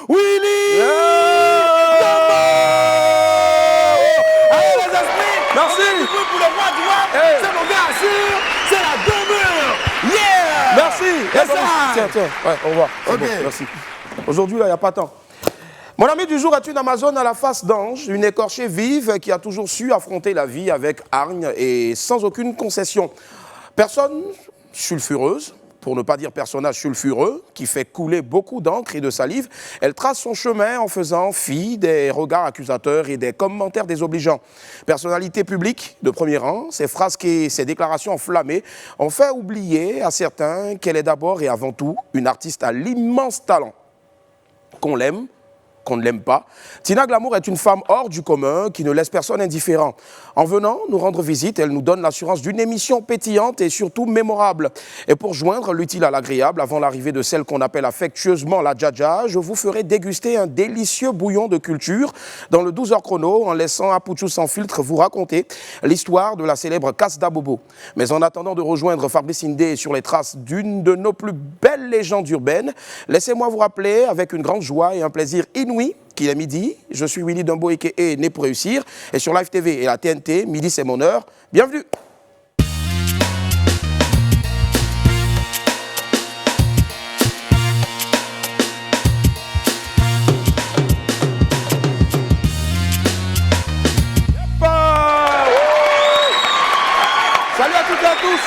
Willy Dambo. Allez les esprits, merci. Pour le roi du rap, c'est mon gars sûr, c'est la demeure. Yeah. Merci. Tiens, ouais, au revoir. Ok. Bon, merci. Aujourd'hui, là, il n'y a pas tant. Mon ami du jour est une Amazone à la face d'ange, une écorchée vive qui a toujours su affronter la vie avec hargne et sans aucune concession. Personne sulfureuse, pour ne pas dire personnage sulfureux, qui fait couler beaucoup d'encre et de salive, elle trace son chemin en faisant fi des regards accusateurs et des commentaires désobligeants. Personnalité publique de premier rang, ses frasques et ses déclarations enflammées ont fait oublier à certains qu'elle est d'abord et avant tout une artiste à l'immense talent. Qu'on l'aime, qu'on ne l'aime pas, Tina Glamour est une femme hors du commun qui ne laisse personne indifférent. En venant nous rendre visite, elle nous donne l'assurance d'une émission pétillante et surtout mémorable. Et pour joindre l'utile à l'agréable, avant l'arrivée de celle qu'on appelle affectueusement la Dja, je vous ferai déguster un délicieux bouillon de culture dans le 12h chrono, en laissant Apouchou sans filtre vous raconter l'histoire de la célèbre Casse d'Abobo. Mais en attendant de rejoindre Fabrice Indé sur les traces d'une de nos plus belles légendes urbaines, laissez-moi vous rappeler avec une grande joie et un plaisir inouï qu'il est midi. Je suis Willy Dambo, a.k.a. Né pour réussir. Et sur Live TV et la TNT, midi c'est mon heure. Bienvenue. Salut à toutes et à tous.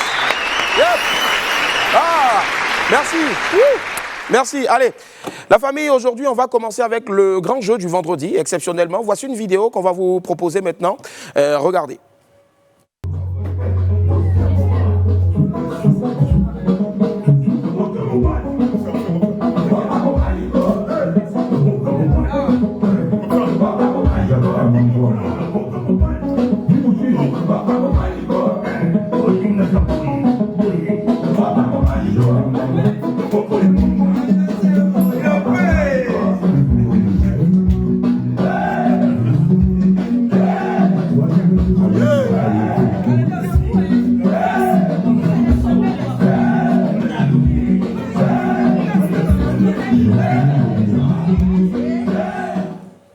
Yep. Ah, merci. Merci. Allez, la famille, aujourd'hui, on va commencer avec le grand jeu du vendredi, exceptionnellement. Voici une vidéo qu'on va vous proposer maintenant. Regardez.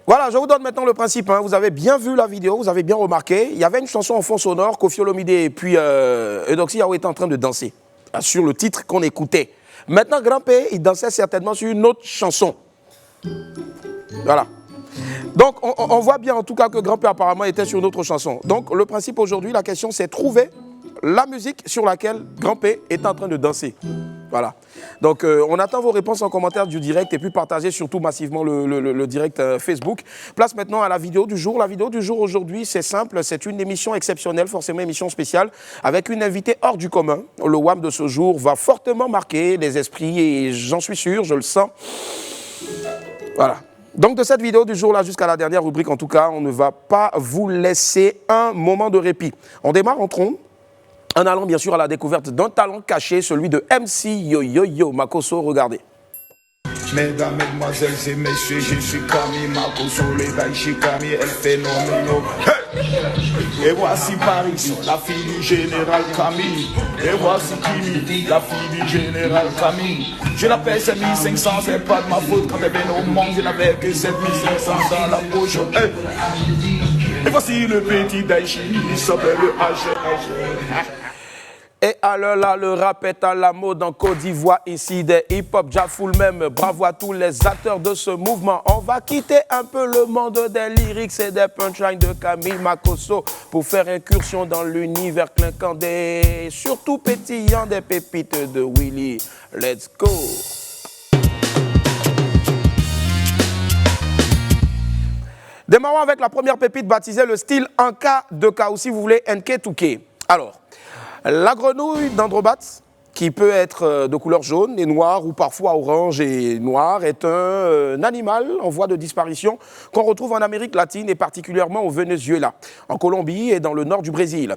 Voilà, je vous donne maintenant le principe. Vous avez bien vu la vidéo, vous avez bien remarqué. Il y avait une chanson en fond sonore, Koffi Olomide et puis Eudoxie Yao étaient en train de danser sur le titre qu'on écoutait. Maintenant, Grand P, il dansait certainement sur une autre chanson. Voilà. Donc, on voit bien en tout cas que Grand P apparemment était sur une autre chanson. Donc, le principe aujourd'hui, la question, c'est trouver la musique sur laquelle Grand P est en train de danser. Voilà. Donc, on attend vos réponses en commentaire du direct et puis partagez surtout massivement le direct Facebook. Place maintenant à la vidéo du jour. La vidéo du jour aujourd'hui, c'est simple. C'est une émission exceptionnelle, forcément émission spéciale, avec une invitée hors du commun. Le WAM de ce jour va fortement marquer les esprits et j'en suis sûr, je le sens. Voilà. Donc, de cette vidéo du jour-là jusqu'à la dernière rubrique, en tout cas, on ne va pas vous laisser un moment de répit. On démarre en trombe. En allant bien sûr à la découverte d'un talent caché, celui de MC Yo Makosso, regardez. Mesdames, mesdemoiselles et messieurs, je suis Camille Makosso, les Daichi Camille, elle phénoménal. Hey! Et voici Paris, la fille du général Camille. Et voici Kimi, la fille du général Camille. Je l'appelle 7500, c'est pas de ma faute. Quand elle vient au monde, je n'avais que 7500 dans la poche. Hey! Et voici le petit Daichi, il s'appelle le HH. Et alors là, le rap est à la mode en Côte d'Ivoire, ici des hip-hop, Jafoul même. Bravo à tous les acteurs de ce mouvement. On va quitter un peu le monde des lyrics et des punchlines de Camille Makosso pour faire incursion dans l'univers clinquant des, surtout pétillant des pépites de Willy. Let's go! Démarrons avec la première pépite baptisée le style Anka de K, ou si vous voulez NK Touké. Alors, la grenouille d'Androbat, qui peut être de couleur jaune et noire ou parfois orange et noir, est un animal en voie de disparition qu'on retrouve en Amérique latine et particulièrement au Venezuela, en Colombie et dans le nord du Brésil.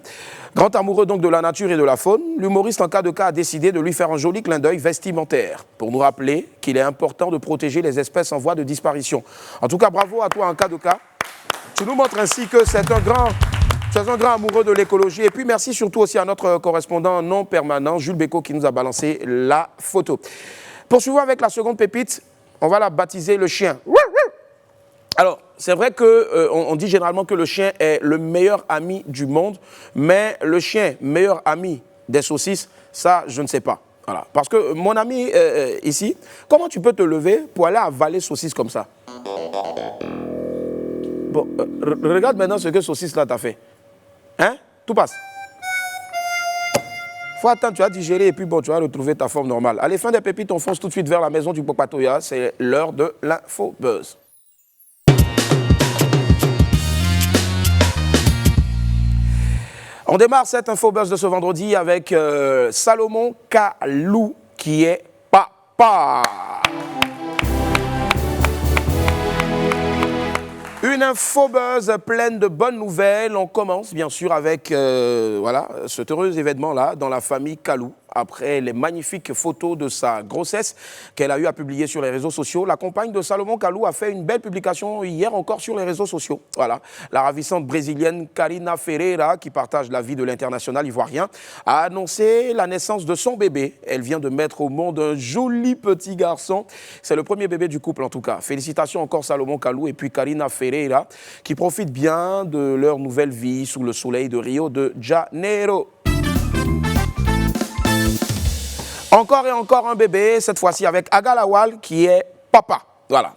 Grand amoureux donc de la nature et de la faune, l'humoriste en cas de cas a décidé de lui faire un joli clin d'œil vestimentaire pour nous rappeler qu'il est important de protéger les espèces en voie de disparition. En tout cas, bravo à toi en cas de cas. Tu nous montres ainsi que c'est un grand amoureux de l'écologie. Et puis merci surtout aussi à notre correspondant non permanent, Jules Bécaud, qui nous a balancé la photo. Poursuivons avec la seconde pépite. On va la baptiser le chien. Alors, c'est vrai qu'on dit généralement que le chien est le meilleur ami du monde, mais le chien, meilleur ami des saucisses, ça, je ne sais pas. Voilà. Parce que mon ami ici, comment tu peux te lever pour aller avaler saucisse comme ça? Bon, regarde maintenant ce que saucisse là t'a fait. Hein? Tout passe. Faut attendre, tu vas digérer et puis bon, tu vas retrouver ta forme normale. Allez, fin des pépites, on fonce tout de suite vers la maison du Pokpatoya. C'est l'heure de l'info buzz. On démarre cette info buzz de ce vendredi avec Salomon Kalou qui est papa. Une info buzz pleine de bonnes nouvelles. On commence bien sûr avec voilà, cet heureux événement-là dans la famille Kalou. Après les magnifiques photos de sa grossesse qu'elle a eu à publier sur les réseaux sociaux, la compagne de Salomon Kalou a fait une belle publication hier encore sur les réseaux sociaux. Voilà. La ravissante brésilienne Karina Ferreira, qui partage la vie de l'international ivoirien, a annoncé la naissance de son bébé. Elle vient de mettre au monde un joli petit garçon. C'est le premier bébé du couple en tout cas. Félicitations encore Salomon Kalou et puis Karina Ferreira qui profitent bien de leur nouvelle vie sous le soleil de Rio de Janeiro. Encore et encore un bébé, cette fois-ci avec Agalawal qui est papa. Voilà.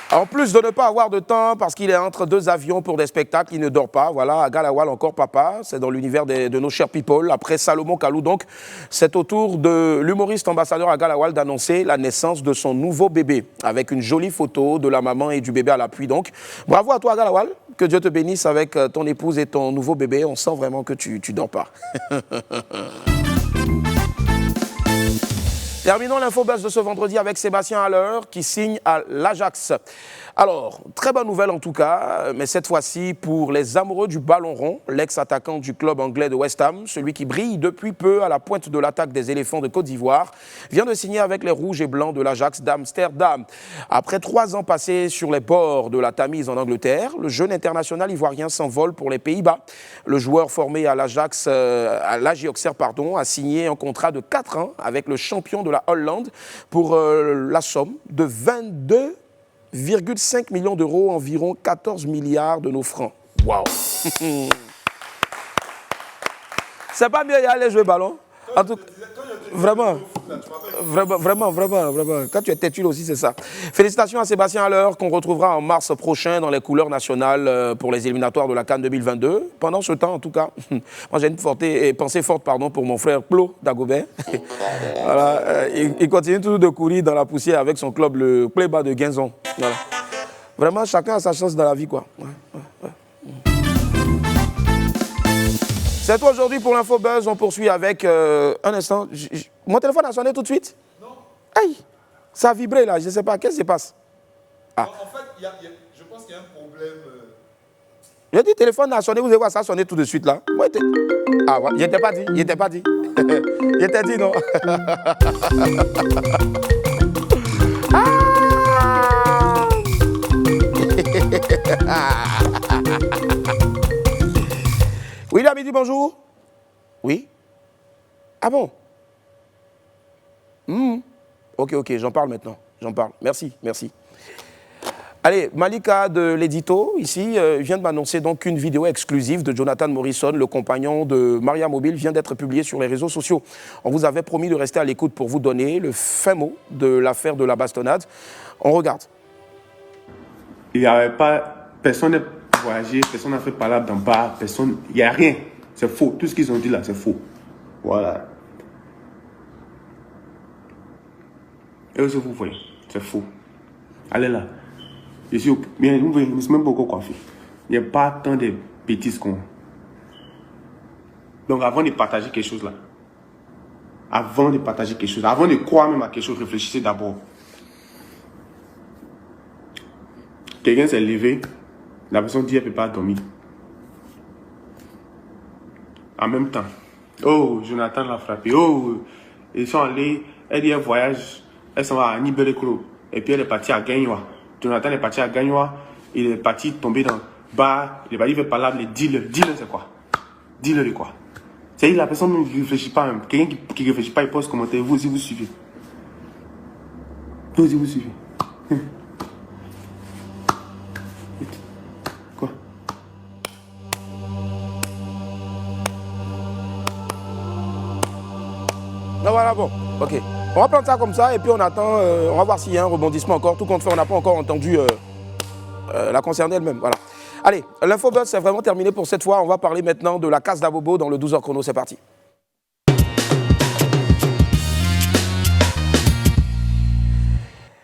En plus de ne pas avoir de temps parce qu'il est entre deux avions pour des spectacles, il ne dort pas. Voilà, Agalawal encore papa, c'est dans l'univers de nos chers people. Après Salomon Kalou, donc, c'est au tour de l'humoriste ambassadeur Agalawal d'annoncer la naissance de son nouveau bébé avec une jolie photo de la maman et du bébé à l'appui. Donc, bravo à toi Agalawal. Que Dieu te bénisse avec ton épouse et ton nouveau bébé. On sent vraiment que tu dors pas. Terminons l'info buzz de ce vendredi avec Sébastien Haller qui signe à l'Ajax. Alors, très bonne nouvelle en tout cas, mais cette fois-ci pour les amoureux du ballon rond, l'ex-attaquant du club anglais de West Ham, celui qui brille depuis peu à la pointe de l'attaque des éléphants de Côte d'Ivoire, vient de signer avec les rouges et blancs de l'Ajax d'Amsterdam. Après 3 ans passés sur les bords de la Tamise en Angleterre, le jeune international ivoirien s'envole pour les Pays-Bas. Le joueur formé à l'Ajax, à l'AG Auxerre, a signé un contrat de 4 ans avec le champion de la Hollande pour la somme de 22,5 millions d'euros, environ 14 milliards de nos francs. Waouh. C'est pas mieux y aller jouer ballon? En tout cas, vraiment. Quand tu es têtu aussi, c'est ça. Félicitations à Sébastien Haller, qu'on retrouvera en mars prochain dans les couleurs nationales pour les éliminatoires de la CAN 2022. Pendant ce temps, en tout cas, moi j'ai une pensée forte pour mon frère Claude Dagobert. Voilà, il continue toujours de courir dans la poussière avec son club, le Playba de Guinzon. Voilà. Vraiment, chacun a sa chance dans la vie, quoi. Ouais. C'est tout aujourd'hui pour l'Info Buzz. On poursuit avec un instant. Mon téléphone a sonné tout de suite? Non. Aïe, ça a vibré là, je ne sais pas. Qu'est-ce qui se passe? En fait, je pense qu'il y a un problème. J'ai dit téléphone a sonné, vous allez voir, ça a sonné tout de suite là. Moi, ah ouais, il n'était pas dit. Il était dit non. Oui, là, midi, bonjour. Oui. Ah bon? Ok, j'en parle maintenant. Merci. Allez, Malika de l'édito, ici, vient de m'annoncer donc une vidéo exclusive de Jonathan Morrison, le compagnon de Maria Mobile, vient d'être publiée sur les réseaux sociaux. On vous avait promis de rester à l'écoute pour vous donner le fin mot de l'affaire de la bastonnade. On regarde. Il n'y avait pas... Personne n'est voyagé, personne n'a fait parler dans le bar, personne... Il n'y a rien. C'est faux. Tout ce qu'ils ont dit là, c'est faux. Voilà. Et ce que vous voyez, c'est faux. Allez là. Je suis bien, vous voyez, je ne suis même pas encore coiffé. Il n'y a pas tant de bêtises qu'on... Donc avant de partager quelque chose là, avant de croire même à quelque chose, réfléchissez d'abord. Quelqu'un s'est levé, la personne dit qu'elle ne peut pas dormir. En même temps, oh, Jonathan l'a frappé, oh, ils sont allés, elle dit un voyage, elle s'en va à Nibelekro, et puis elle est partie à Gagnoa. Jonathan est parti à Gagnoa, il est parti tomber dans le bar, il est parti faire parler, deal c'est quoi? Deal de quoi? C'est-à-dire la personne ne réfléchit pas même. Quelqu'un qui ne réfléchit pas, il pose commentaire. Vous aussi, vous suivez. Vous aussi, vous suivez. Quoi? Non, voilà, bon, ok. On va prendre ça comme ça et puis on attend, on va voir s'il y a un rebondissement encore. Tout compte fait, on n'a pas encore entendu la concernée elle-même. Voilà. Allez, l'infobuzz, c'est vraiment terminé pour cette fois. On va parler maintenant de la Case d'Abobo dans le 12h chrono. C'est parti.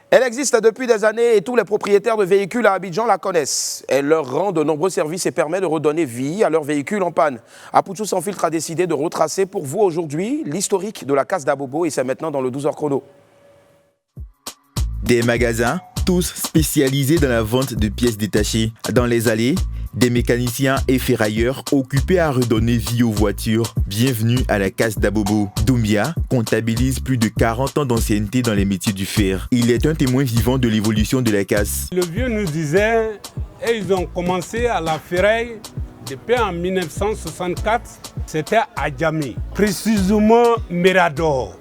Elle existe depuis des années et tous les propriétaires de véhicules à Abidjan la connaissent. Elle leur rend de nombreux services et permet de redonner vie à leurs véhicules en panne. Apoutou Sans Filtre a décidé de retracer pour vous aujourd'hui l'historique de la Case d'Abobo et c'est maintenant dans le 12h chrono. Des magasins, tous spécialisés dans la vente de pièces détachées. Dans les allées, des mécaniciens et ferrailleurs occupés à redonner vie aux voitures. Bienvenue à la Case d'Abobo. Doumbia comptabilise plus de 40 ans d'ancienneté dans les métiers du fer. Il est un témoin vivant de l'évolution de la Case. Le vieux nous disait, et ils ont commencé à la ferraille depuis en 1964, c'était à Djamé, précisément Mirador.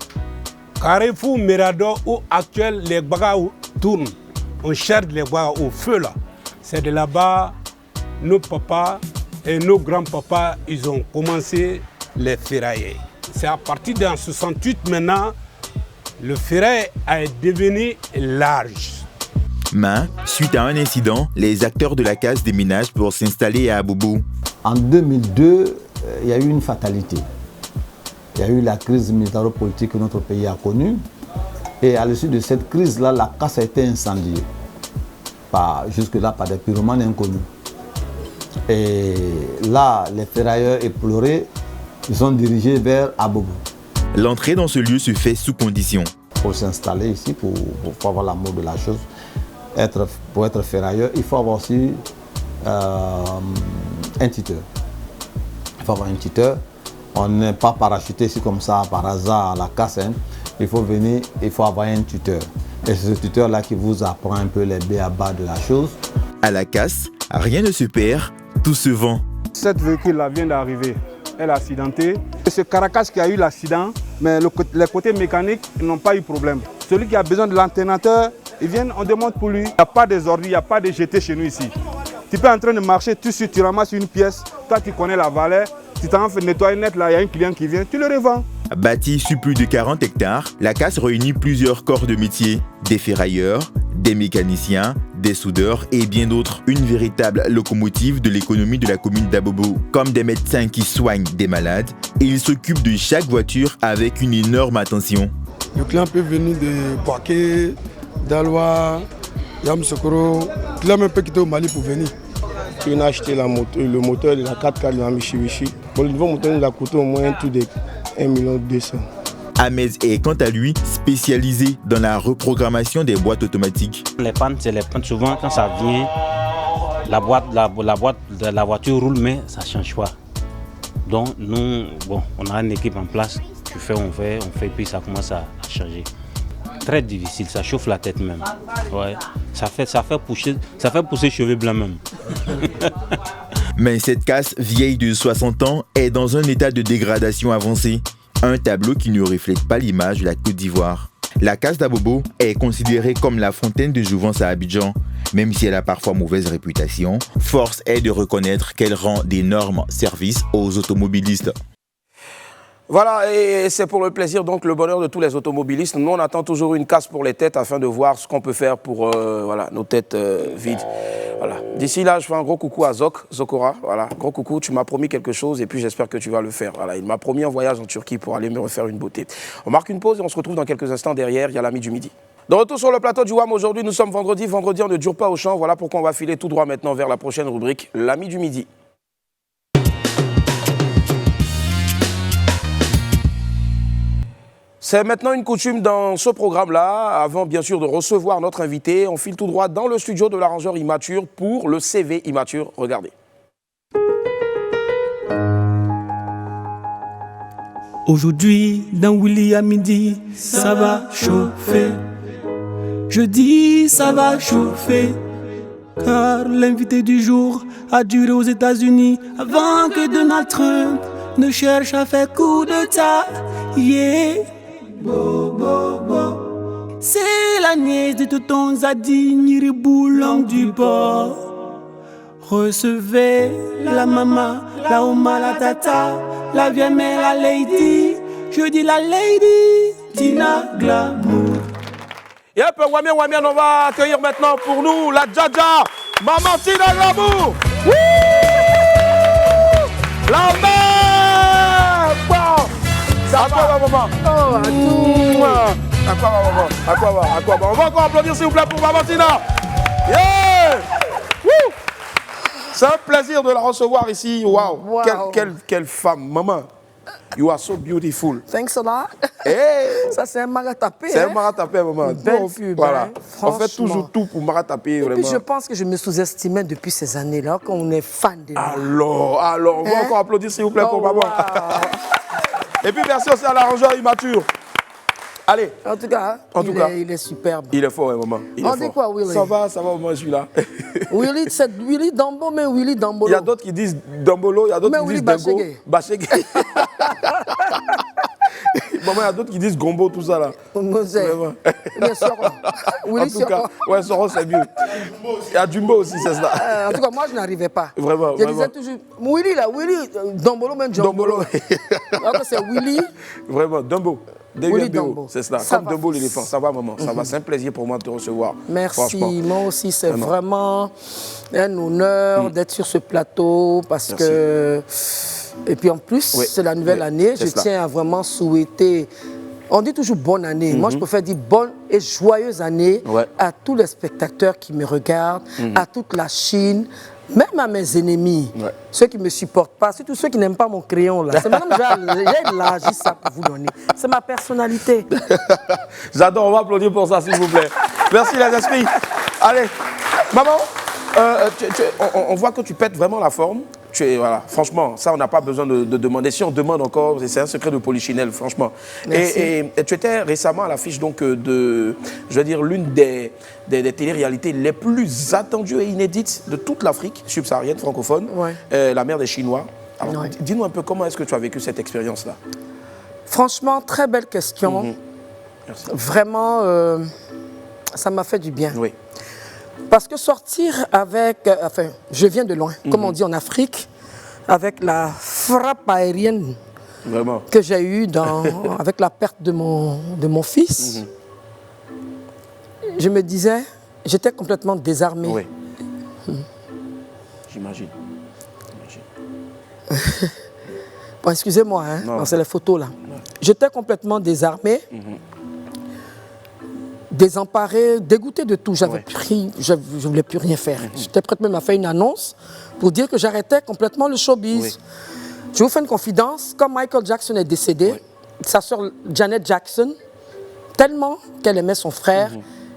Carrefour Mirador où actuel les bagarres tournent. On cherche les bagarres au feu là. C'est de là-bas, nos papas et nos grands-papas, ils ont commencé les ferrailles. C'est à partir d'un 68 maintenant, le ferraille a devenu large. Mais, suite à un incident, les acteurs de la Case déménagent pour s'installer à Abobo. En 2002, il y a eu une fatalité. Il y a eu la crise militaro-politique que notre pays a connue. Et à l'issue de cette crise-là, la Case a été incendiée. Jusque-là, par des pyromanes inconnus. Et là, les ferrailleurs éplorés, ils sont dirigés vers Abobo. L'entrée dans ce lieu se fait sous condition. Pour s'installer ici, pour avoir l'amour de la chose, pour être ferrailleur, il faut avoir aussi un tuteur. Il faut avoir un tuteur. On n'est pas parachuté ici comme ça par hasard à la Case. Il faut venir, il faut avoir un tuteur. Et c'est ce tuteur-là qui vous apprend un peu les b.a.-ba de la chose. À la Case, rien ne se perd, tout se vend. Cette véhicule-là vient d'arriver. Elle est accidentée. C'est Caracas qui a eu l'accident, mais les côtés mécaniques n'ont pas eu de problème. Celui qui a besoin de l'anténateur, il vient, on demande pour lui. Il n'y a pas des ordures, il n'y a pas de jetés chez nous ici. Tu peux en train de marcher, tu ramasses une pièce, toi tu connais la valeur, tu t'en fais nettoyer net, là il y a un client qui vient, tu le revends. Bâtie sur plus de 40 hectares, la Case réunit plusieurs corps de métier. Des ferrailleurs, des mécaniciens, des soudeurs et bien d'autres. Une véritable locomotive de l'économie de la commune d'Abobo. Comme des médecins qui soignent des malades, et ils s'occupent de chaque voiture avec une énorme attention. Le client peut venir de Boaké, d'Aloa, Yamoussoukro. Le client même peut quitter au Mali pour venir. On a acheté le moteur de la 4x4 de la Mitsubishi. Le nouveau moteur nous a coûté au moins tout de 1,2 million. Ahmed est quant à lui spécialisé dans la reprogrammation des boîtes automatiques. Les pannes, c'est les pannes. Souvent, quand ça vient, la boîte de la voiture roule, mais ça ne change pas. Donc, nous, on a une équipe en place. Tu fais, on fait, puis ça commence à changer. Très difficile, ça chauffe la tête même. Ouais. Ça fait pousser cheveux blancs même. Mais cette Case vieille de 60 ans est dans un état de dégradation avancée. Un tableau qui ne reflète pas l'image de la Côte d'Ivoire. La Case d'Abobo est considérée comme la fontaine de jouvence à Abidjan. Même si elle a parfois mauvaise réputation, force est de reconnaître qu'elle rend d'énormes services aux automobilistes. Voilà, et c'est pour le plaisir, donc le bonheur de tous les automobilistes. Nous, on attend toujours une casse pour les têtes afin de voir ce qu'on peut faire pour nos têtes vides. Voilà. D'ici là, je fais un gros coucou à Zokora. Voilà, gros coucou, tu m'as promis quelque chose et puis j'espère que tu vas le faire. Voilà, il m'a promis un voyage en Turquie pour aller me refaire une beauté. On marque une pause et on se retrouve dans quelques instants derrière. Il y a l'ami du midi. De retour sur le plateau du WAM aujourd'hui, nous sommes vendredi. Vendredi, on ne dure pas au champ. Voilà pourquoi on va filer tout droit maintenant vers la prochaine rubrique, l'ami du midi. C'est maintenant une coutume dans ce programme-là. Avant, bien sûr, de recevoir notre invité, on file tout droit dans le studio de l'arrangeur Immature pour le CV Immature. Regardez. Aujourd'hui, dans Willy à midi, ça va chauffer. Je dis ça va chauffer. Car l'invité du jour a duré aux États-Unis avant que Donald Trump ne cherche à faire coup de tas. Yeah. Bo, bo, bo. C'est la nièce de Tonton Zadi, Niriboulang du port. Recevez la maman, la oma, la tata, la vieille mère, la lady. Je dis la lady, Tina Glamour. Yep, Wamian, on va accueillir maintenant pour nous la Dja, Maman Tina Glamour. La mère. Bon. Ça à quoi va, maman? Oh, à tout. À quoi va, maman? À quoi va? À quoi va? On va encore applaudir, s'il vous plaît, pour Maman Tina. Yeah. Woo. C'est un plaisir de la recevoir ici. Wow. Wow. Quelle femme, maman. You are so beautiful. Thanks a lot. Hey. Ça, c'est un maratapé. C'est un maratapé, maman. Belle pub. Voilà. Hein, on fait toujours tout pour maratapé, vraiment. Et puis, je pense que je me sous-estimais depuis ces années-là, qu'on est fan de moi. Alors, on va encore applaudir, s'il vous plaît, pour maman. Wow. Et puis, merci aussi à l'arrangeur immature. Allez. En tout cas, il est superbe. Il est fort, hein, maman. On dit quoi, Willy? Ça va, moi, je suis là. Willy, c'est Willy Dambo, mais Willy Dambolo. Il y a d'autres qui disent Dambolo, il y a d'autres qui disent Dango. Bachege. Maman, il y a d'autres qui disent Gombo, tout ça là. Bien sûr. Willy en tout cas, ouais, Soro, c'est mieux. Il y a Jumbo aussi, c'est ça. En tout cas, moi, je n'arrivais pas. Vraiment, je disais toujours, Willy là, Willy, Dambolo, même Dambolo. Alors que c'est Willy. Vraiment, Dumbo. Willy Dumbo. C'est cela, comme Dumbo l'éléphant. Ça va, maman, ça va. C'est un plaisir pour moi de te recevoir. Merci, moi aussi, c'est vraiment un honneur d'être sur ce plateau parce que... Et puis en plus, c'est la nouvelle année. Je tiens à vraiment souhaiter... On dit toujours bonne année. Moi, je préfère dire bonne et joyeuse année à tous les spectateurs qui me regardent, à toute la Chine, même à mes ennemis, ceux qui ne me supportent pas, surtout ceux qui n'aiment pas mon crayon. Là. C'est même j'ai élargi ça pour vous donner. C'est ma personnalité. J'adore, on va applaudir pour ça, s'il vous plaît. Merci les esprits. Allez, maman, on voit que tu pètes vraiment la forme. Voilà, franchement, ça, on n'a pas besoin de demander. Si on demande encore, c'est un secret de Polichinelle, franchement. Et tu étais récemment à l'affiche donc de, je veux dire, l'une des télé-réalités les plus attendues et inédites de toute l'Afrique subsaharienne francophone, La Mère des Chinois. Alors, dis-nous un peu comment est-ce que tu as vécu cette expérience-là? Franchement, très belle question. Merci. Vraiment, ça m'a fait du bien. Oui. Parce que sortir avec, enfin, je viens de loin, comme on dit en Afrique, avec la frappe aérienne que j'ai eue avec la perte de mon fils, je me disais, j'étais complètement désarmée. Oui. J'imagine. Bon, excusez-moi, hein, c'est les photos là. J'étais complètement désarmée. Désemparée, dégoûtée de tout. Je ne voulais plus rien faire. J'étais prête même à faire une annonce pour dire que j'arrêtais complètement le showbiz. Je vous fais une confidence. Quand Michael Jackson est décédé, sa sœur Janet Jackson, tellement qu'elle aimait son frère,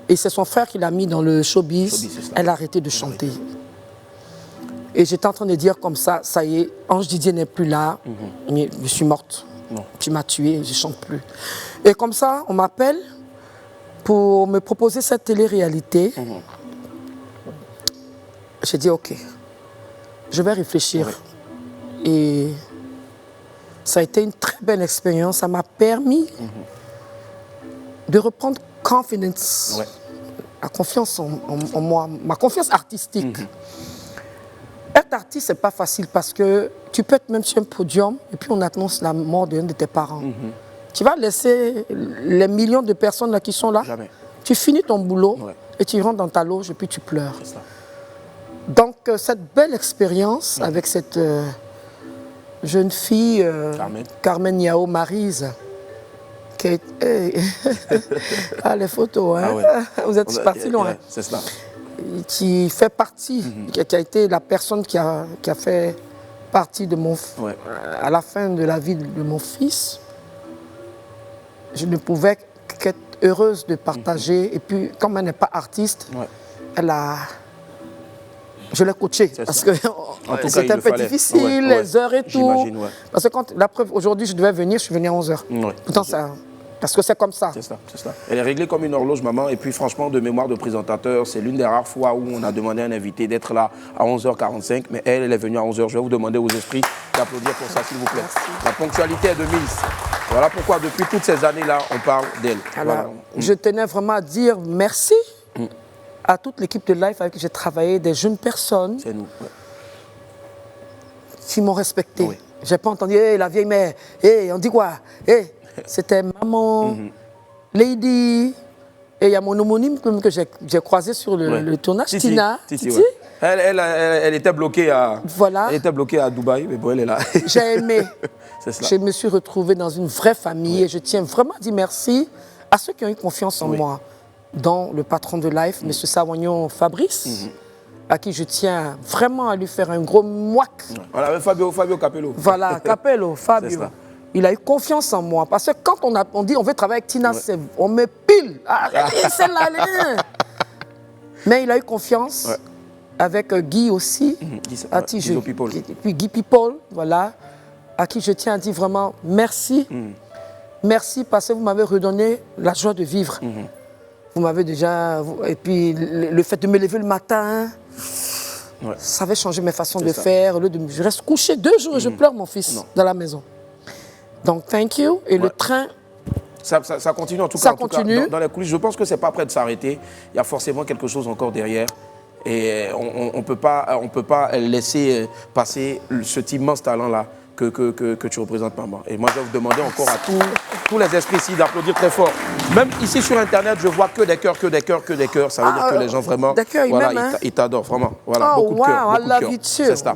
et c'est son frère qui l'a mis dans le showbiz, elle a arrêté de chanter. Et j'étais en train de dire comme ça, ça y est, Ange Didier n'est plus là, mais je suis morte. Tu m'as tuée, je ne chante plus. Et comme ça, on m'appelle pour me proposer cette télé-réalité. J'ai dit, OK, je vais réfléchir. Et ça a été une très belle expérience. Ça m'a permis de reprendre confiance, la confiance en moi, ma confiance artistique. Être artiste, ce n'est pas facile parce que tu peux être même sur un podium et puis on annonce la mort d'un de tes parents. Tu vas laisser les millions de personnes là qui sont là. Jamais. Tu finis ton boulot et tu rentres dans ta loge et puis tu pleures. Donc cette belle expérience avec cette jeune fille, Carmen Yao Maryse, qui est... ah, les photos, hein. Vous êtes parti loin. C'est cela. Qui fait partie, qui a été la personne qui a fait partie de mon... à la fin de la vie de mon fils. Je ne pouvais qu'être heureuse de partager. Et puis, comme elle n'est pas artiste, je l'ai coachée. Parce que c'était un peu difficile, les heures et tout. Parce que la preuve, aujourd'hui, je devais venir, je suis venu à 11h. Pourtant, ça Parce que c'est comme ça. C'est ça, c'est ça. Elle est réglée comme une horloge, maman. Et puis, franchement, de mémoire de présentateur, c'est l'une des rares fois où on a demandé à un invité d'être là à 11h45. Mais elle est venue à 11h. Je vais vous demander aux esprits d'applaudir pour ça, s'il vous plaît. Merci. La ponctualité est de mise. Voilà pourquoi, depuis toutes ces années-là, on parle d'elle. Voilà. Je tenais vraiment à dire merci à toute l'équipe de Life avec qui j'ai travaillé, des jeunes personnes qui m'ont respecté. Oui. Je n'ai pas entendu hey, la vieille mère, hey, on dit quoi hey. C'était maman, Lady, et il y a mon homonyme que j'ai croisé sur le tournage, Tina. Titi. Ouais. Elle était bloquée à, elle était bloquée à Dubaï, mais bon, elle est là. J'ai aimé. Je me suis retrouvée dans une vraie famille et je tiens vraiment à dire merci à ceux qui ont eu confiance en moi, dont le patron de Life, M. Sawagnon Fabrice, à qui je tiens vraiment à lui faire un gros mouac. Voilà, Fabio Capello. Voilà, Capello, Fabio. Il a eu confiance en moi. Parce que quand on dit on veut travailler avec Tina, on me pile. Celle-là, mais il a eu confiance avec Guy aussi. Puis Guy People, voilà, à qui je tiens à dire vraiment merci. Merci parce que vous m'avez redonné la joie de vivre. Vous m'avez déjà... Et puis le fait de me lever le matin, ça avait changé mes façons de faire. Je reste couché 2 jours et je pleure mon fils dans la maison. Donc, thank you. Et le train... Ça continue en tout cas. Ça continue. Dans les coulisses, je pense que ce n'est pas prêt de s'arrêter. Il y a forcément quelque chose encore derrière. Et on ne peut pas laisser passer cet immense talent-là que tu représentes, maman. Et moi, je vais vous demander encore à tous les esprits ici d'applaudir très fort. Même ici sur Internet, je vois que des cœurs, que des cœurs, que des cœurs. Ça veut dire que les gens vraiment, ils t'adorent, vraiment. Voilà, beaucoup de cœurs. C'est ça.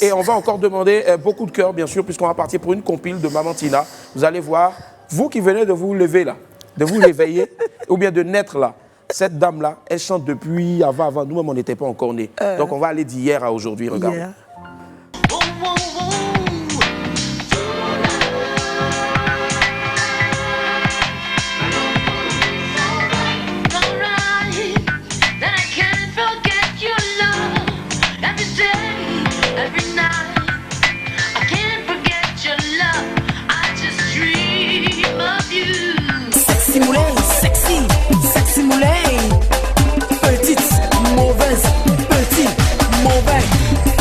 Et on va encore demander beaucoup de cœurs, bien sûr, puisqu'on va partir pour une compile de Maman Tina. Vous allez voir, vous qui venez de vous lever là, de vous réveiller, ou bien de naître là, cette dame-là, elle chante depuis avant. Nous-mêmes, on n'était pas encore nés. Donc, on va aller d'hier à aujourd'hui. Regarde.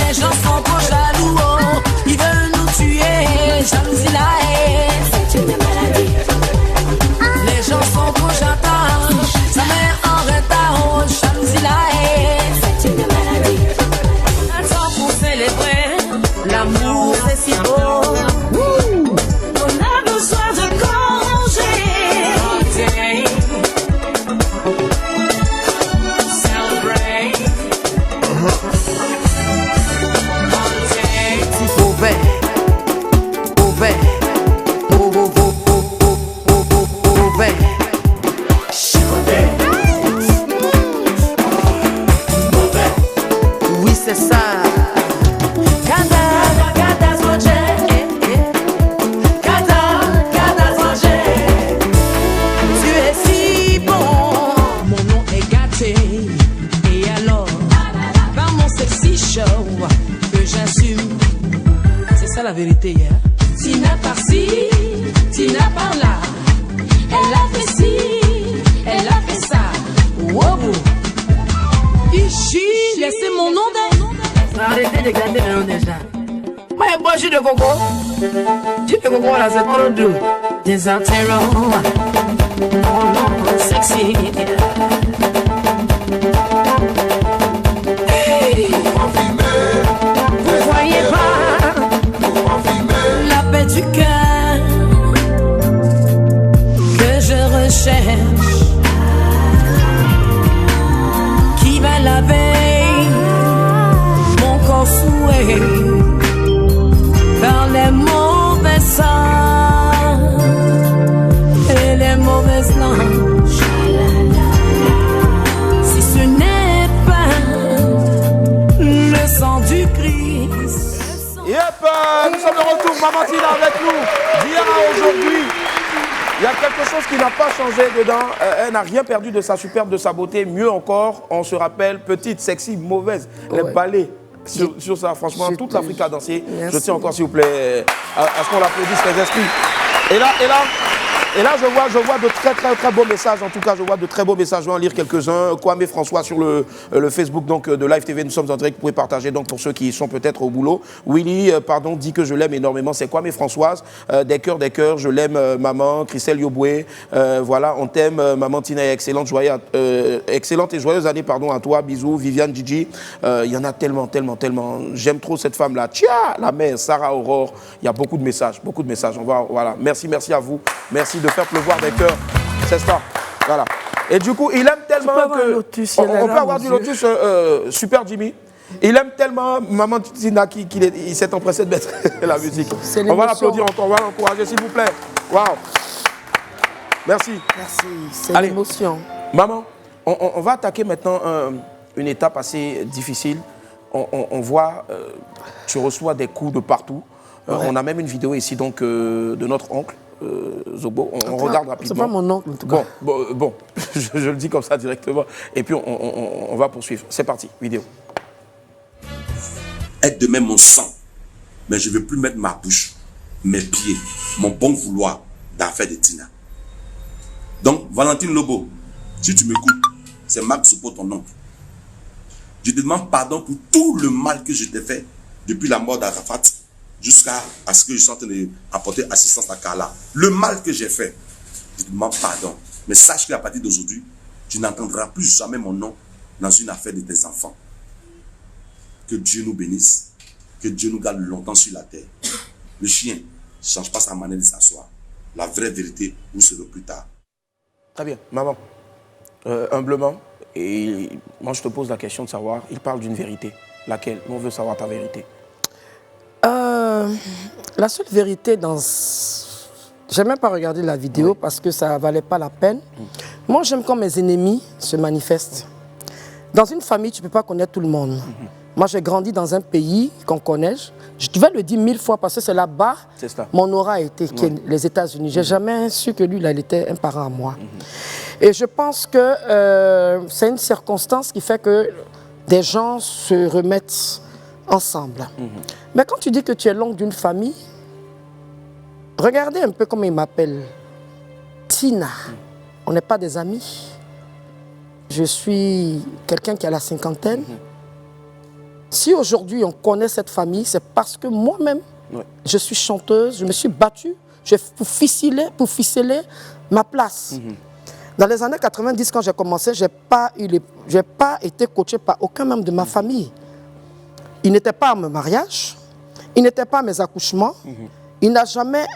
Les gens sont trop jaloux, oh. Ils veulent nous tuer, jalousie la haine, c'est une maladie. Les gens sont trop jaloux, ça met en retard, oh. Jalousie la haine, c'est une maladie. Attends pour célébrer, l'amour c'est si beau. On a besoin de congé. Oui, c'est ça. Tu es si bon. Mon nom est gâté. Et alors, par mon sexy show que j'assume. C'est ça la vérité, hein? Tina par-ci, Tina par-là. Elle a fait ci, elle a fait ça. Wow. Ici, laissez mon nom d'un. Arrêtez de garder le nom des gens. Moi, je bois jus de coco. Jus de coco, là, c'est trop doux. Des antéros. Sexy. Hey. Vous voyez pas la paix du cœur que je recherche, qui va laver mon corps souhait dans les mauvais sangs et les mauvaises langues. Si ce n'est pas le sang du Christ. Yep, nous sommes de retour, Maman Tina avec nous. D'hier à aujourd'hui, il y a quelque chose qui n'a pas changé dedans. Elle n'a rien perdu de sa superbe, de sa beauté. Mieux encore, on se rappelle, petite, sexy, mauvaise. Les ballets sur ça. Franchement, toute l'Afrique a dansé. Merci. Je tiens encore, s'il vous plaît, à ce qu'on l'applaudisse, les esprits. Et là, Et là, je vois de très beaux messages. En tout cas, je vois de très beaux messages. Je vais en lire quelques-uns. Kwame François sur le Facebook donc, de Live TV. Nous sommes en direct. Vous pouvez partager donc, pour ceux qui sont peut-être au boulot. Willy, dit que je l'aime énormément. C'est Kwame Françoise. Des cœurs. Je l'aime, maman. Christelle Yoboué. Voilà, on t'aime. Maman Tina est excellente. Excellente et joyeuse année à toi. Bisous. Viviane, Gigi. Il y en a tellement. J'aime trop cette femme-là. Tia, la mère, Sarah Aurore. Il y a beaucoup de messages. Voilà. Merci à vous. Merci de faire pleuvoir des cœurs. C'est ça. Voilà. Et du coup, il aime tellement que... On peut avoir du Lotus, Super Jimmy. Il aime tellement Maman Tina qu'il s'est empressé de mettre la musique. On va l'applaudir encore, on va l'encourager, s'il vous plaît. Waouh. Merci. C'est l'émotion. Maman, on va attaquer maintenant une étape assez difficile. On voit, tu reçois des coups de partout. On a même une vidéo ici donc, de notre oncle. Zobo, on regarde rapidement. C'est pas mon oncle en tout cas. Bon, je le dis comme ça directement. Et puis on va poursuivre. C'est parti, vidéo. Aide de même mon sang, mais je ne veux plus mettre ma bouche, mes pieds, mon bon vouloir dans l'affaire de Tina. Donc, Valentine Lobo, si tu m'écoutes, c'est Marc Sopo ton oncle. Je te demande pardon pour tout le mal que je t'ai fait depuis la mort d'Arafat jusqu'à ce que je sois en train d'apporter assistance à Carla. Le mal que j'ai fait, je te demande pardon. Mais sache qu'à partir d'aujourd'hui, tu n'entendras plus jamais mon nom dans une affaire de tes enfants. Que Dieu nous bénisse, que Dieu nous garde longtemps sur la terre. Le chien ne change pas sa manière de s'asseoir. La vraie vérité vous sera plus tard. Très bien, maman. Humblement, et moi je te pose la question de savoir, il parle d'une vérité. Laquelle? Nous on veut savoir ta vérité. La seule vérité dans... J'ai même pas regardé la vidéo parce que ça valait pas la peine. Moi j'aime quand mes ennemis se manifestent. Dans une famille, tu ne peux pas connaître tout le monde. Moi, j'ai grandi dans un pays qu'on connaît. Je vais le dire 1000 fois parce que c'est là-bas mon aura a été, les États-Unis. Je n'ai jamais su que lui, il était un parent à moi. Et je pense que c'est une circonstance qui fait que des gens se remettent ensemble. Mais quand tu dis que tu es l'oncle d'une famille, regardez un peu comment il m'appelle. Tina. On n'est pas des amis. Je suis quelqu'un qui a la cinquantaine. Si aujourd'hui on connaît cette famille, c'est parce que moi-même, je suis chanteuse, je me suis battue pour ficeler ma place. Dans les années 90, quand j'ai commencé, je n'ai pas été coaché par aucun membre de ma famille. Il n'était pas à mon mariage, il n'était pas à mes accouchements, il n'a jamais...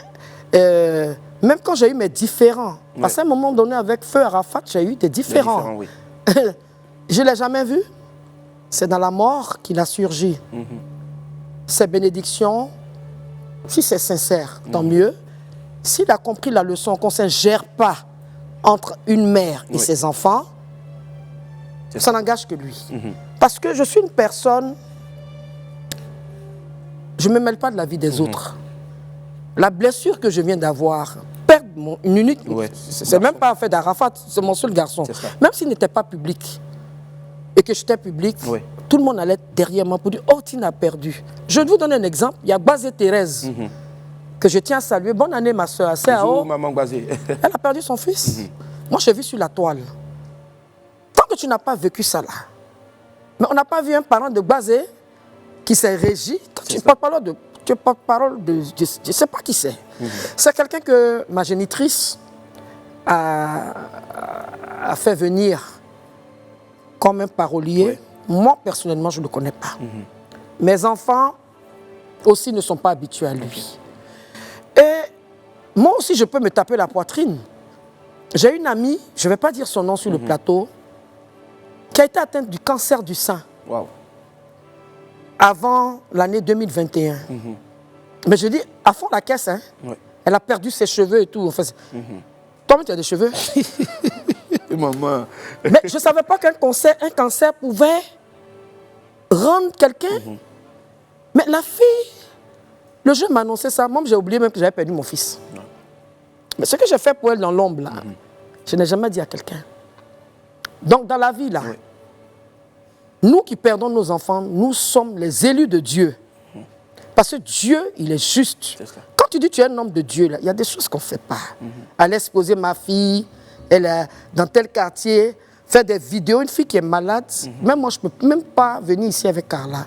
même quand j'ai eu mes différends, parce qu'à un moment donné, avec Feu Arafat, j'ai eu des différends. Je ne l'ai jamais vu. C'est dans la mort qu'il a surgi. Ses bénédictions, si c'est sincère, tant mieux. S'il a compris la leçon qu'on ne gère pas entre une mère et ses enfants, ça n'engage que lui. Parce que je suis une personne, je ne me mêle pas de la vie des autres. La blessure que je viens d'avoir, perdre une unique... c'est même pas un fait d'Arafat, c'est mon seul garçon. Même s'il n'était pas public, et que j'étais public, tout le monde allait derrière moi pour dire « Oh, Tina a perdu ». Je vais vous donner un exemple. Il y a Bazé Thérèse, que je tiens à saluer. Bonne année, ma soeur. Bonjour, maman Bazé. Elle a perdu son fils. Moi, j'ai vu sur la toile. Tant que tu n'as pas vécu ça là, mais on n'a pas vu un parent de Bazé qui s'est régi. Tu parles de... Je ne sais pas qui c'est. C'est quelqu'un que ma génitrice a fait venir comme un parolier. Moi, personnellement, je ne le connais pas. Mes enfants aussi ne sont pas habitués à lui. Et moi aussi, je peux me taper la poitrine. J'ai une amie, je ne vais pas dire son nom sur le plateau, qui a été atteinte du cancer du sein. Avant l'année 2021. Mais je dis, à fond la caisse, hein. Elle a perdu ses cheveux et tout. Enfin, toi-même, tu as des cheveux. Maman. Mais je ne savais pas qu'un cancer pouvait rendre quelqu'un. Mais la fille, le jeu m'a annoncé ça. Moi, j'ai oublié même que j'avais perdu mon fils. Mais ce que j'ai fait pour elle dans l'ombre, là, je n'ai jamais dit à quelqu'un. Donc, dans la vie, là, nous qui perdons nos enfants, nous sommes les élus de Dieu. Parce que Dieu, il est juste. Quand tu dis que tu es un homme de Dieu, il y a des choses qu'on ne fait pas. Aller exposer ma fille, elle est dans tel quartier, faire des vidéos, une fille qui est malade. Même moi, je ne peux même pas venir ici avec Carla.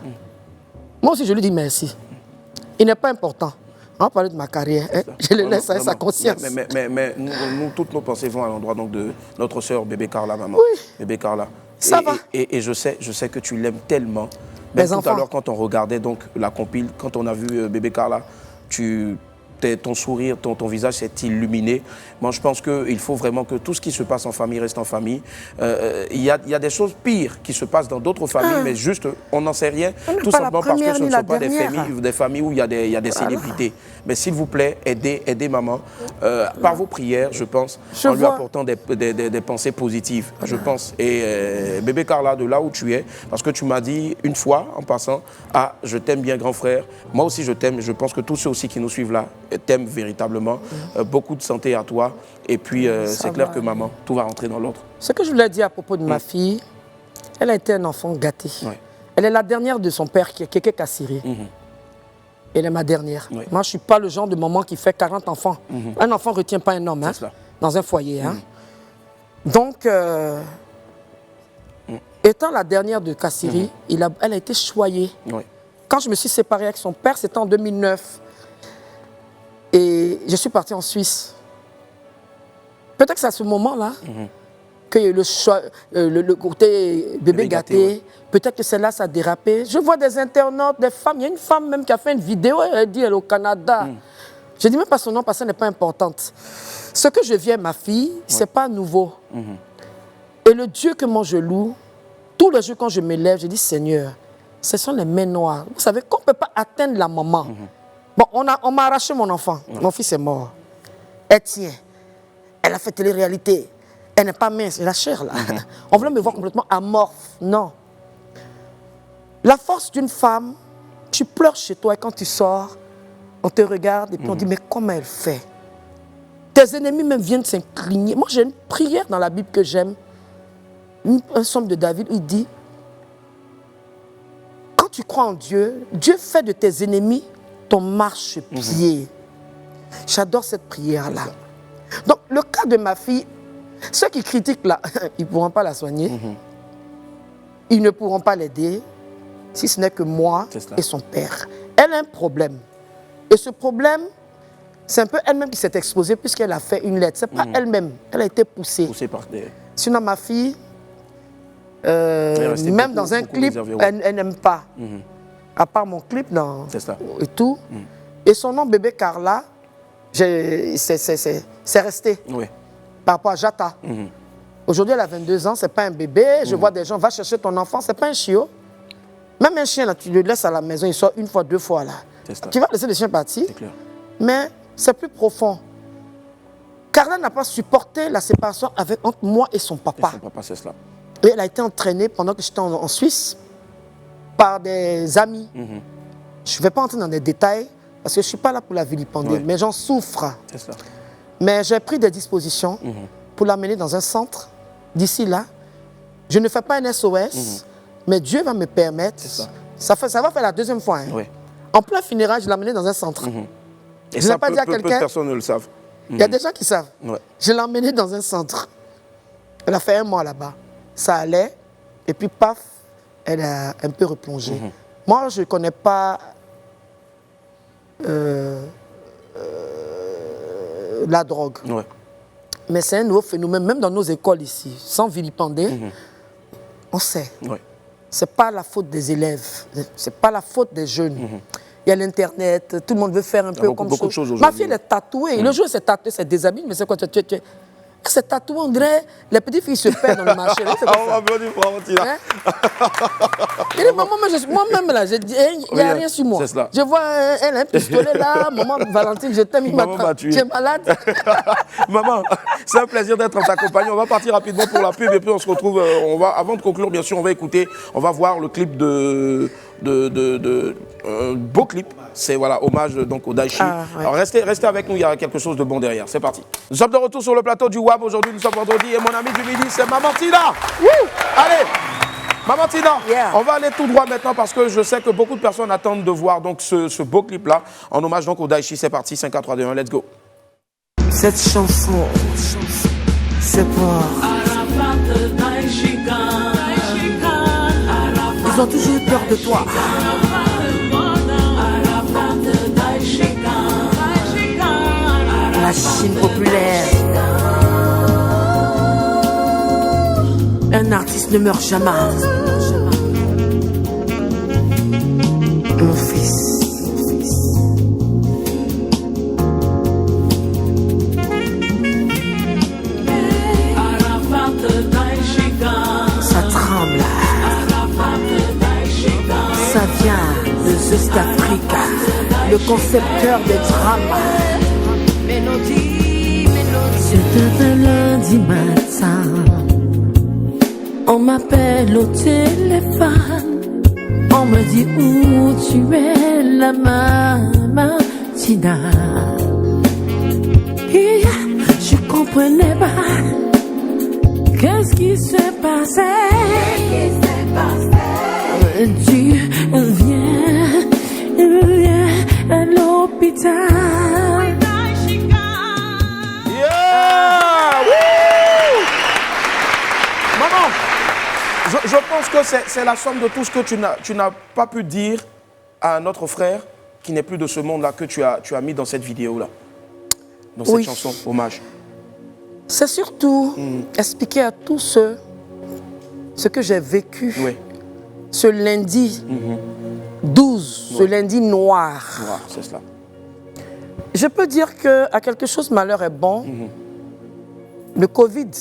Moi aussi, je lui dis merci. Il n'est pas important. On va parler de ma carrière. Hein? Je le laisse à sa conscience. Mais nous, toutes nos pensées vont à l'endroit de notre sœur, bébé Carla, maman. Oui. Bébé Carla. Ça va. Et je sais que tu l'aimes tellement. Même tout à l'heure, quand on regardait donc la compile, quand on a vu bébé Carla, ton sourire, ton visage s'est illuminé. Moi, je pense qu'il faut vraiment que tout ce qui se passe en famille reste en famille. Il y a des choses pires qui se passent dans d'autres familles, mais juste, on n'en sait rien, tout simplement parce que ce ne sont pas des familles où il y a des célébrités. Mais s'il vous plaît, aidez maman par vos prières, je pense, en lui apportant des pensées positives, je pense. Et bébé Carla, de là où tu es, parce que tu m'as dit une fois, en passant, « Ah, je t'aime bien, grand frère. Moi aussi, je t'aime. Je pense que tous ceux aussi qui nous suivent là t'aiment véritablement. Beaucoup de santé à toi. Et puis, c'est clair que maman, tout va rentrer dans l'autre. » Ce que je voulais dire à propos de ma fille, elle a été un enfant gâté. Elle est la dernière de son père, qui est Kéké Kassiri. Elle est ma dernière. Moi, je ne suis pas le genre de maman qui fait 40 enfants. Un enfant ne retient pas un homme dans un foyer. Donc, étant la dernière de Kassiri, elle a été choyée. Quand je me suis séparée avec son père, c'était en 2009. Et je suis partie en Suisse. Peut-être que c'est à ce moment-là que le côté bébé gâté, peut-être que c'est là ça a dérapé. Je vois des internautes, des femmes. Il y a une femme même qui a fait une vidéo, elle dit elle est au Canada. Je ne dis même pas son nom parce qu'elle n'est pas importante. Ce que je vis à ma fille, ce n'est pas nouveau. Et le Dieu que moi je loue, tous les jours quand je me lève, je dis Seigneur, ce sont les mains noires. Vous savez qu'on ne peut pas atteindre la maman. Bon, on m'a arraché mon enfant. Mon fils est mort. Elle tient. Elle a fait télé-réalité. Elle n'est pas mince, la chair là. On voulait me voir complètement amorphe. Non. La force d'une femme, tu pleures chez toi et quand tu sors, on te regarde et puis on dit mais comment elle fait? Tes ennemis même viennent s'incliner. Moi j'ai une prière dans la Bible que j'aime. Un psaume de David où il dit quand tu crois en Dieu, Dieu fait de tes ennemis ton marchepied. J'adore cette prière-là. Donc, le cas de ma fille, ceux qui critiquent là, ils ne pourront pas la soigner. Ils ne pourront pas l'aider, si ce n'est que moi et son père. Elle a un problème. Et ce problème, c'est un peu elle-même qui s'est exposée puisqu'elle a fait une lettre. Ce n'est pas elle-même. Elle a été poussée. Sinon, ma fille, même dans un clip, elle n'aime pas. À part mon clip et tout. Et son nom, bébé Carla, c'est resté par rapport à Jata. Aujourd'hui, elle a 22 ans, c'est pas un bébé. Je vois des gens, va chercher ton enfant, c'est pas un chiot. Même un chien, là, tu le laisses à la maison, il sort une fois, deux fois. Là. Tu vas laisser le chien partir, mais c'est plus profond. Carla n'a pas supporté la séparation entre moi et son papa. Et elle a été entraînée pendant que j'étais en Suisse par des amis. Je ne vais pas entrer dans des détails parce que je ne suis pas là pour la vilipender, mais j'en souffre. Mais j'ai pris des dispositions pour l'amener dans un centre d'ici là. Je ne fais pas un SOS, mais Dieu va me permettre. Ça va faire la deuxième fois. En plein funérail, je l'ai amené dans un centre. Et je n'ai pas dit à quelqu'un. Peu de personnes ne le savent. Il y a des gens qui savent. Je l'ai emmené dans un centre. Elle a fait 1 mois là-bas. Ça allait, et puis paf, elle a un peu replongé. Moi, je ne connais pas la drogue. Mais c'est un nouveau phénomène, même dans nos écoles ici, sans vilipender, on sait. Ce n'est pas la faute des élèves, ce n'est pas la faute des jeunes. Il y a l'Internet, tout le monde veut faire un peu comme ça. Ma fille, elle est tatouée. Le jour où elle s'est tatouée, c'est déshabille, mais c'est quoi? C'est tatoué, on dirait les petites filles se perdent dans le marché. On va applaudir pour Amantila. Moi-même, là, il n'y a rien sur moi. Je vois elle, un pistolet là, maman Valentine, je t'aime, tu es malade. Maman, c'est un plaisir d'être en ta compagnie. On va partir rapidement pour la pub et puis on se retrouve. Avant de conclure, bien sûr, on va voir le clip beau clip. C'est hommage donc au Daichi. Alors restez avec nous, il y a quelque chose de bon derrière. C'est parti. Nous sommes de retour sur le plateau du WAB. Aujourd'hui, nous sommes vendredi et mon ami du midi, c'est Maman Tina. Allez, Maman Tina, on va aller tout droit maintenant parce que je sais que beaucoup de personnes attendent de voir donc ce beau clip-là en hommage donc au Daichi. C'est parti, 5, 4, 3, 2, 1, let's go. Cette chanson, c'est pour... Ils ont toujours eu peur de toi. La Chine populaire. Un artiste ne meurt jamais. Mon fils. Ça tremble. Ça vient de Just Africa, le concepteur des dramas. C'est un lundi matin. On m'appelle au téléphone. On me dit où tu es, la maman Tina. Et je comprenais pas. Qu'est-ce qui s'est passé? Tu viens à l'hôpital. Maman, je pense que c'est la somme de tout ce que tu n'as pas pu dire à notre frère qui n'est plus de ce monde-là que tu as mis dans cette vidéo-là, dans cette chanson, hommage. C'est surtout expliquer à tous ceux ce que j'ai vécu ce lundi 12, ce lundi noir. C'est cela. Je peux dire qu'à quelque chose, malheur est bon. Le Covid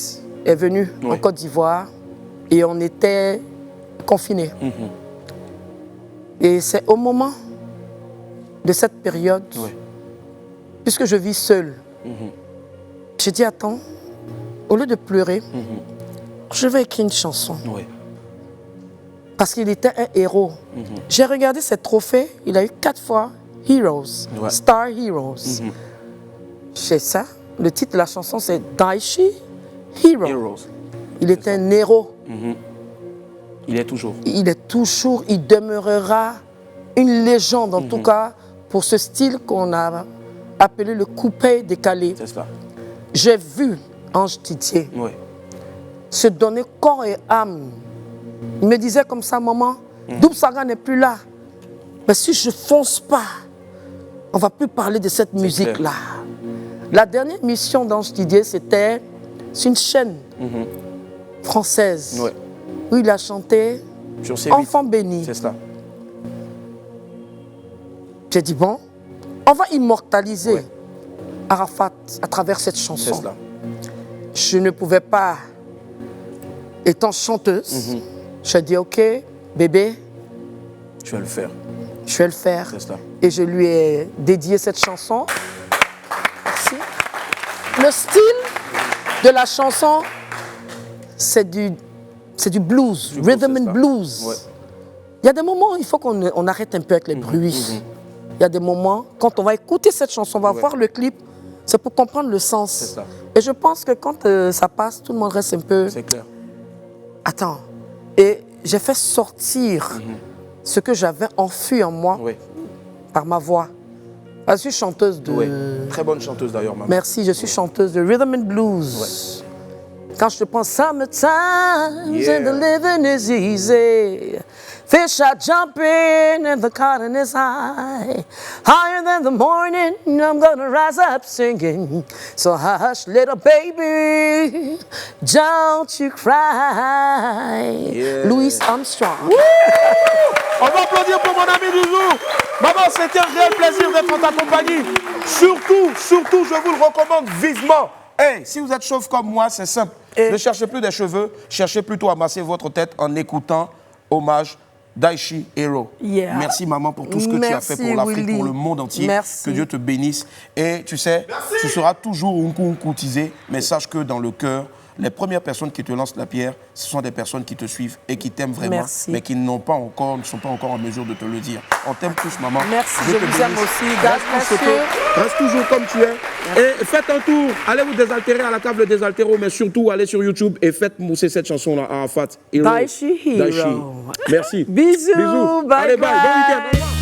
est venu en Côte d'Ivoire et on était confinés. Et c'est au moment de cette période, puisque je vis seule, j'ai dit attends, au lieu de pleurer, je vais écrire une chanson. Parce qu'il était un héros. J'ai regardé ses trophées, il a eu 4 fois Heroes, Star Heroes. C'est ça, le titre de la chanson c'est Daichi Heroes. Il est un héros. Il est toujours. Il est toujours, il demeurera une légende en tout cas pour ce style qu'on a appelé le coupé décalé. C'est ça. J'ai vu Ange Didier se donner corps et âme. Il me disait comme ça, maman, Double Saga n'est plus là. Mais si je fonce pas, on ne va plus parler de cette musique-là. La dernière mission d'Ange Didier, c'était sur une chaîne française où il a chanté Enfant béni. C'est ça. J'ai dit, bon, on va immortaliser Arafat à travers cette chanson. C'est cela. Je ne pouvais pas, étant chanteuse, j'ai dit, ok, bébé, je vais le faire. Je vais le faire. C'est cela. Et je lui ai dédié cette chanson. Merci. Le style de la chanson, c'est du blues, rhythm and blues. Il y a des moments où il faut qu'on arrête un peu avec les bruits. Il y a des moments, quand on va écouter cette chanson, on va voir le clip, c'est pour comprendre le sens. C'est ça. Et je pense que quand ça passe, tout le monde reste un peu... C'est clair. Attends. Et j'ai fait sortir ce que j'avais enfui en moi par ma voix. Je suis chanteuse de... Très bonne chanteuse d'ailleurs, maman. Merci, je suis chanteuse de rhythm and blues. Quand je te pense summertime and the living is easy. Fish are jumping and the cotton is high. Higher than the morning, I'm gonna rise up singing. So hush, little baby, don't you cry. Louis Armstrong. On va applaudir pour mon ami du jour. Maman, c'était un réel plaisir d'être en ta compagnie. Surtout, je vous le recommande vivement. Hey, si vous êtes chauve comme moi, c'est simple. Ne cherchez plus des cheveux, cherchez plutôt à masser votre tête en écoutant Hommage Daichi Hero. Merci maman pour tout ce que tu as fait pour l'Afrique, pour le monde entier. Que Dieu te bénisse. Et tu sais, tu seras toujours unku tisé, mais sache que dans le cœur, les premières personnes qui te lancent la pierre, ce sont des personnes qui te suivent et qui t'aiment vraiment, Merci. mais qui ne sont pas encore en mesure de te le dire. On t'aime tous, maman. Merci, je vous aime aussi. Reste toujours comme tu es. Et faites un tour. Allez vous désaltérer à la table des altéros, mais surtout allez sur YouTube et faites mousser cette chanson-là à Arafat. Daichi Hero. Merci. Bisous. Bye Allez, bye. bye. Bon week-end.